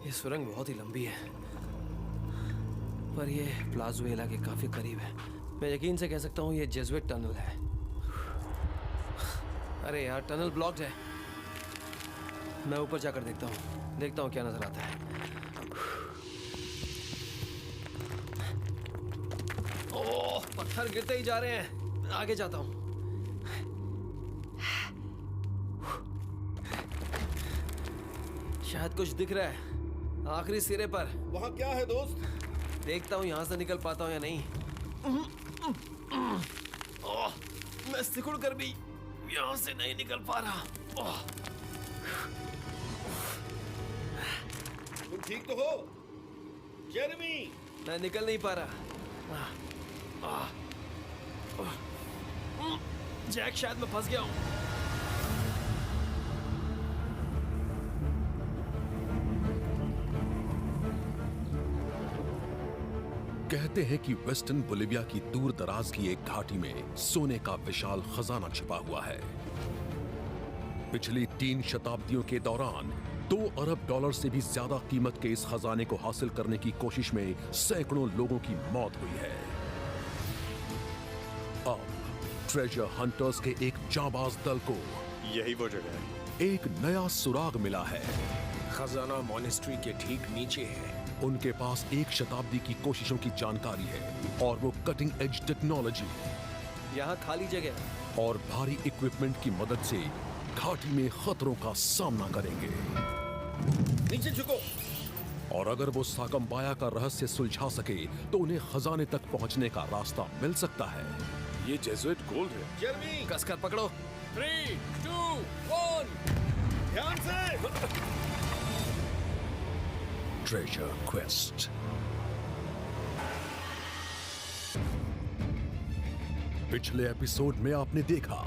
ये सुरंग बहुत ही लंबी है, पर ये प्लाजुएला के काफी करीब है। मैं यकीन से कह सकता हूँ ये जेसुइट टनल है। अरे यार, टनल ब्लॉक्ड है। मैं ऊपर जाकर देखता हूँ क्या नजर आता है। ओह, पत्थर गिरते ही जा रहे हैं। आगे जाता हूँ। शायद कुछ दिख रहा है आखिरी सिरे पर। वहाँ क्या है दोस्त? देखता हूँ यहाँ से निकल पाता हूँ या नहीं। ओह, मैं सिकुड़ कर भी यहाँ से नहीं निकल पा रहा। ओह, तुम ठीक तो हो जेरेमी? मैं निकल नहीं पा रहा। जैक, शायद मैं फंस गया हूँ। कहते हैं कि वेस्टर्न बोलिविया की दूर दराज की एक घाटी में सोने का विशाल खजाना छिपा हुआ है। पिछली 3 शताब्दियों के दौरान $2 अरब से भी ज्यादा कीमत के इस खजाने को हासिल करने की कोशिश में सैकड़ों लोगों की मौत हुई है। अब ट्रेजर हंटर्स के एक जांबाज दल को यही वो जगह है। एक नया सुराग मिला है। खजाना मॉनेस्ट्री के ठीक नीचे है। उनके पास 1 शताब्दी की कोशिशों की जानकारी है और वो कटिंग एज टेक्नोलॉजी, यहाँ खाली जगह है और भारी इक्विपमेंट की मदद से घाटी में खतरों का सामना करेंगे। नीचे झुको। और अगर वो साकम्बाया का रहस्य सुलझा सके तो उन्हें खजाने तक पहुंचने का रास्ता मिल सकता है। ये जेसुइट गोल्ड है। जेरेमी, कसकर पकड़ो। 3, 2, 1। ध्यान से। Treasure quest. पिछले एपिसोड में आपने देखा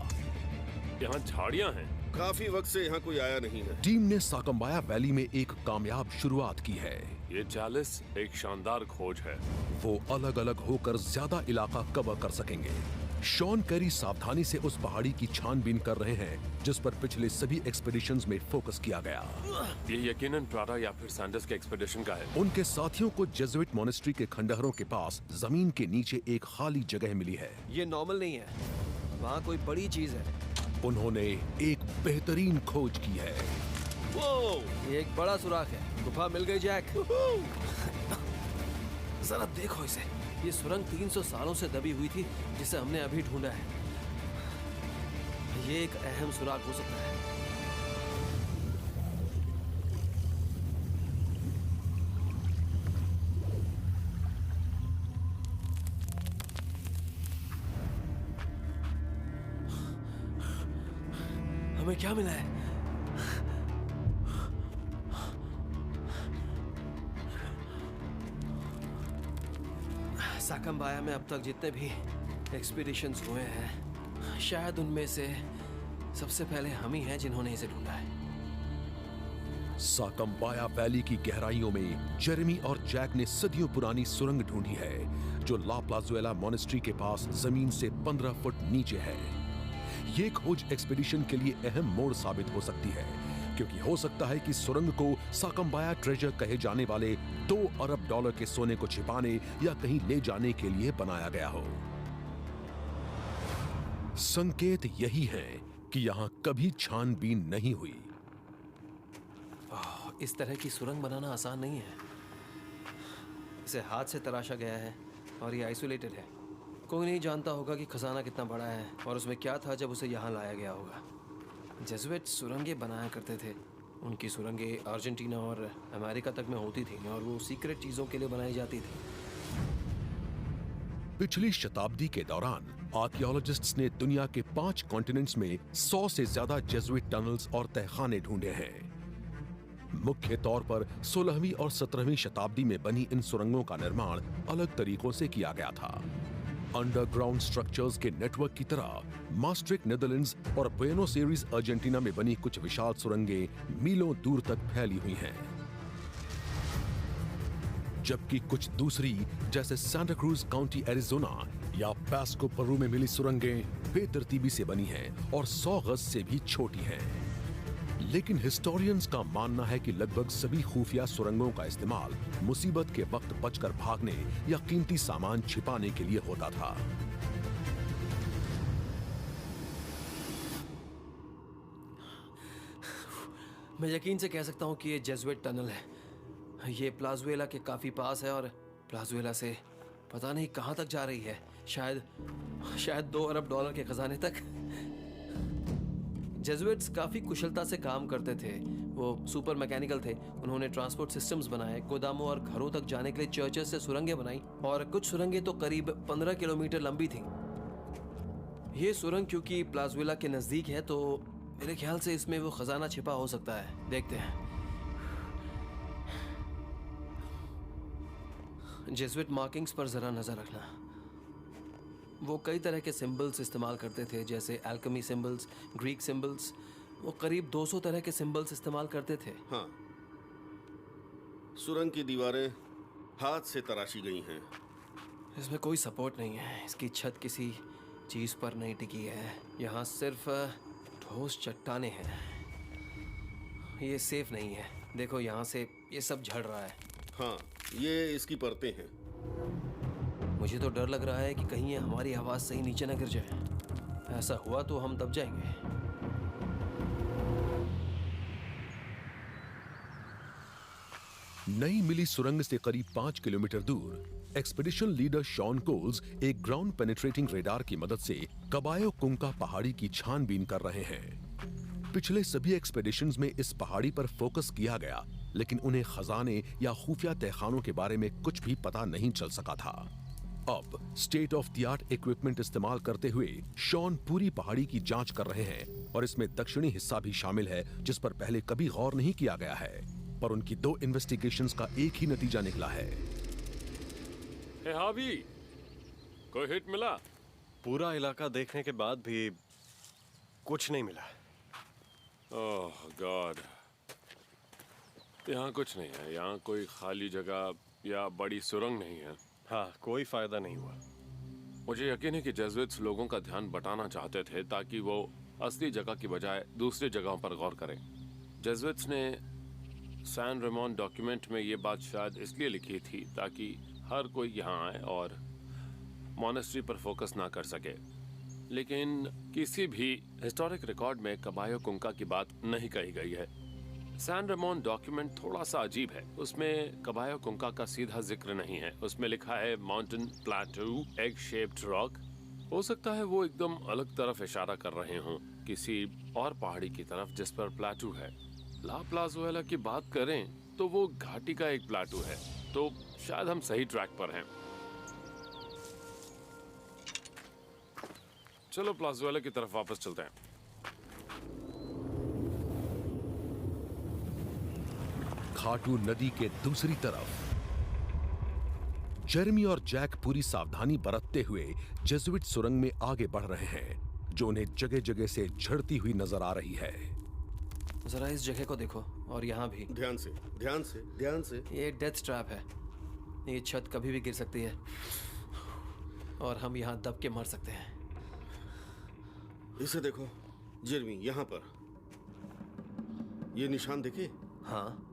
यहाँ झाड़ियाँ हैं। काफी वक्त से यहाँ कोई आया नहीं है। टीम ने साकम्बाया वैली में एक कामयाब शुरुआत की है। ये चालिस एक शानदार खोज है। वो अलग अलग होकर ज्यादा इलाका कवर कर सकेंगे। शॉन कैरी सावधानी से उस पहाड़ी की छानबीन कर रहे हैं जिस पर पिछले सभी एक्सपेडिशंस में फोकस किया गया। ये यकीनन प्राडा या फिर सैंडर्स के एक्सपेडिशन का है। उनके साथियों को जेसुइट मॉनेस्ट्री के खंडहरों के पास जमीन के नीचे एक खाली जगह मिली है। ये नॉर्मल नहीं है, वहाँ कोई बड़ी चीज है। उन्होंने एक बेहतरीन खोज की है। वो ये एक बड़ा सुराख है। गुफा मिल गई जैक। जरा देखो इसे। ये सुरंग 300 सालों से दबी हुई थी जिसे हमने अभी ढूंढा है। ये एक अहम सुराग हो सकता है। हमें क्या मिला है? साकम्बाया में अब तक जितने भी एक्सपीडिशंस हुए हैं, शायद उनमें से सबसे पहले हम ही हैं जिन्होंने इसे ढूंढा है। साकम्बाया वैली की गहराइयों में जेरेमी और जैक ने सदियों पुरानी सुरंग ढूंढी है जो ला प्लाजुएला मॉनेस्ट्री के पास जमीन से 15 फुट नीचे है। ये खोज एक्सपीडिशन के लिए अहम मोड़ साबित हो सकती है क्योंकि हो सकता है कि सुरंग को साकम्बाया ट्रेजर कहे जाने वाले $2 अरब के सोने को छिपाने या कहीं ले जाने के लिए बनाया गया हो। संकेत यही है कि यहां कभी छानबीन नहीं हुई। इस तरह की सुरंग बनाना आसान नहीं है। इसे हाथ से तराशा गया है और ये आइसोलेटेड है। कोई नहीं जानता होगा कि खजाना कितना बड़ा है और उसमें क्या था जब उसे यहाँ लाया गया होगा। जेसुइट सुरंगें बनाया करते थे। उनकी सुरंगें अर्जेंटीना और अमेरिका तक में होती थी और वो सीक्रेट चीजों के लिए बनाई जाती थी। पिछली शताब्दी के दौरान आर्कियोलॉजिस्ट्स ने दुनिया के 5 कॉन्टिनेंट्स में 100 से ज्यादा जेसुइट टनल्स और तहखाने ढूंढे हैं। मुख्य तौर पर 16वीं और 17वीं शताब्दी में बनी इन सुरंगों का निर्माण अलग तरीकों से किया गया था। अंडरग्राउंड स्ट्रक्चर्स के नेटवर्क की तरह मास्ट्रिक नीदरलैंड्स और बुएनोस एयर्स अर्जेंटीना में बनी कुछ विशाल सुरंगें मीलों दूर तक फैली हुई हैं, जबकि कुछ दूसरी जैसे सांता क्रूज काउंटी एरिजोना या पास्को पेरू में मिली सुरंगें बेतरतीबी से बनी हैं और 100 गज से भी छोटी हैं। लेकिन हिस्टोरियंस का मानना है कि लगभग सभी खुफिया सुरंगों का इस्तेमाल मुसीबत के वक्त बचकर भागने या कीमती सामान छिपाने के लिए होता था। मैं यकीन से कह सकता हूँ कि ये जेसुइट टनल है। ये प्लाजुएला के काफी पास है और प्लाजुएला से पता नहीं कहाँ तक जा रही है। शायद 2 अरब डॉलर के खजाने तक। जेसुइट्स काफी कुशलता से काम करते थे। वो सुपर मैकेनिकल थे। उन्होंने ट्रांसपोर्ट सिस्टम्स बनाए, गोदामों और घरों तक जाने के लिए चर्चेस से सुरंगें बनाई और कुछ सुरंगें तो करीब 15 किलोमीटर लंबी थीं। ये सुरंग क्योंकि प्लाजुएला के नजदीक है तो मेरे ख्याल से इसमें वो खजाना छिपा हो सकता है। देखते हैं। जेसुइट मार्किंग्स पर जरा नजर रखना। वो कई तरह के सिंबल्स इस्तेमाल करते थे, जैसे एल्केमी सिंबल्स, ग्रीक सिंबल्स। वो करीब 200 तरह के सिंबल्स इस्तेमाल करते थे। हाँ, सुरंग की दीवारें हाथ से तराशी गई हैं। इसमें कोई सपोर्ट नहीं है। इसकी छत किसी चीज पर नहीं टिकी है। यहाँ सिर्फ ठोस चट्टाने हैं। ये सेफ नहीं है। देखो यहाँ से ये सब झड़ रहा है। हाँ, ये इसकी परतें हैं। मुझे तो डर लग रहा है कि कहीं ये हमारी आवाज से ही नीचे न गिर जाए। ऐसा हुआ तो हम दब जाएंगे। नई मिली सुरंग से करीब 5 किलोमीटर दूर एक्सपेडिशन लीडर शॉन कोल्स एक ग्राउंड पेनिट्रेटिंग रेडार की मदद से कबायो कुंका पहाड़ी की छानबीन कर रहे हैं। पिछले सभी एक्सपेडिशंस में इस पहाड़ी पर फोकस किया गया, लेकिन उन्हें खजाने या खुफिया तहखानों के बारे में कुछ भी पता नहीं चल सका था। अब state of the art equipment इस्तेमाल करते हुए शॉन पूरी पहाड़ी की जांच कर रहे हैं और इसमें दक्षिणी हिस्सा भी शामिल है जिस पर पहले कभी गौर नहीं किया गया है। पर उनकी 2 इन्वेस्टिगेशंस का एक ही नतीजा निकला है। हावी, कोई हिट मिला? पूरा इलाका देखने के बाद भी कुछ नहीं मिला। ओह गॉड, यहाँ कुछ नहीं है। यहाँ कोई खाली जगह या बड़ी सुरंग नहीं है। हाँ, कोई फायदा नहीं हुआ। मुझे यकीन है कि जेसुइट्स लोगों का ध्यान बटाना चाहते थे ताकि वो असली जगह की बजाय दूसरी जगहों पर गौर करें। जेसुइट्स ने सैन रेमोन डॉक्यूमेंट में ये बात शायद इसलिए लिखी थी ताकि हर कोई यहाँ आए और मॉनेस्ट्री पर फोकस ना कर सके। लेकिन किसी भी हिस्टोरिक रिकॉर्ड में कबायो कुंका की बात नहीं कही गई है। सैन रेमोन डॉक्यूमेंट थोड़ा सा अजीब है। उसमें कबायो कुंका का सीधा जिक्र नहीं है। उसमें लिखा है माउंटेन प्लेटू एग शेप्ड रॉक। हो सकता है वो एकदम अलग तरफ इशारा कर रहे हों, किसी और पहाड़ी की तरफ जिस पर प्लेटू है। ला प्लाजुएला की बात करें तो वो घाटी का एक प्लेटू है, तो शायद हम सही ट्रैक पर हैं। चलो प्लाजुएला की तरफ वापस चलते हैं। खाटू नदी के दूसरी तरफ जेरेमी और जैक पूरी सावधानी बरतते हुए जेसुइट सुरंग में आगे बढ़ रहे हैं, जो उन्हें जगह जगह से झड़ती हुई नजर आ रही है। जरा इस जगह को देखो और यहाँ भी। ध्यान से, ध्यान से, ध्यान से। ये डेथ ट्रैप है। ये छत कभी भी गिर सकती है और हम यहाँ दब के मर सकते हैं। इसे देखो जेरमी, यहाँ पर ये निशान देखे? हाँ,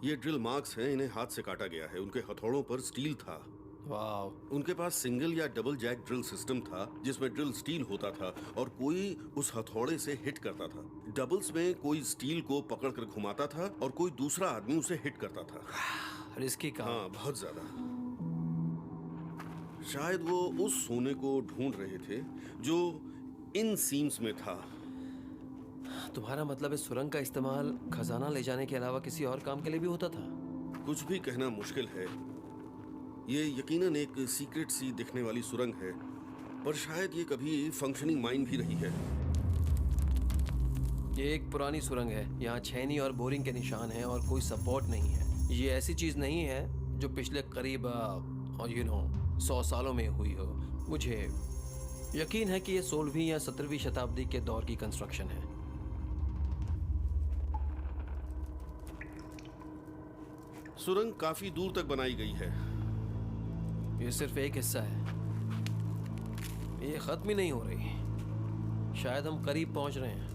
ये ड्रिल मार्क्स हैं। इन्हें हाथ से काटा गया है। उनके हथौड़ों पर स्टील था। वाह। उनके पास सिंगल या डबल जैक ड्रिल सिस्टम था जिसमें ड्रिल स्टील होता था और कोई उस हथौड़े से हिट करता था। डबल्स में कोई स्टील को पकड़कर घुमाता था और कोई दूसरा आदमी उसे हिट करता था। रिस्की काम। हाँ, बहुत ज्यादा। शायद वो उस सोने को ढूंढ रहे थे जो इन सीम्स में था। तुम्हारा मतलब इस सुरंग का इस्तेमाल खजाना ले जाने के अलावा किसी और काम के लिए भी होता था? कुछ भी कहना मुश्किल है। ये यकीनन एक सीक्रेट सी दिखने वाली सुरंग है, पर शायद ये कभी फंक्शनिंग माइन भी रही है। ये एक पुरानी सुरंग है। यहाँ छेनी और बोरिंग के निशान हैं और कोई सपोर्ट नहीं है। ये ऐसी चीज नहीं है जो पिछले करीब 100 सालों में हुई हो। मुझे यकीन है कि ये 16वीं या 17वीं शताब्दी के दौर की कंस्ट्रक्शन है। सुरंग काफी दूर तक बनाई गई है। ये सिर्फ एक हिस्सा है। ये खत्म ही नहीं हो रही। शायद हम करीब पहुंच रहे हैं।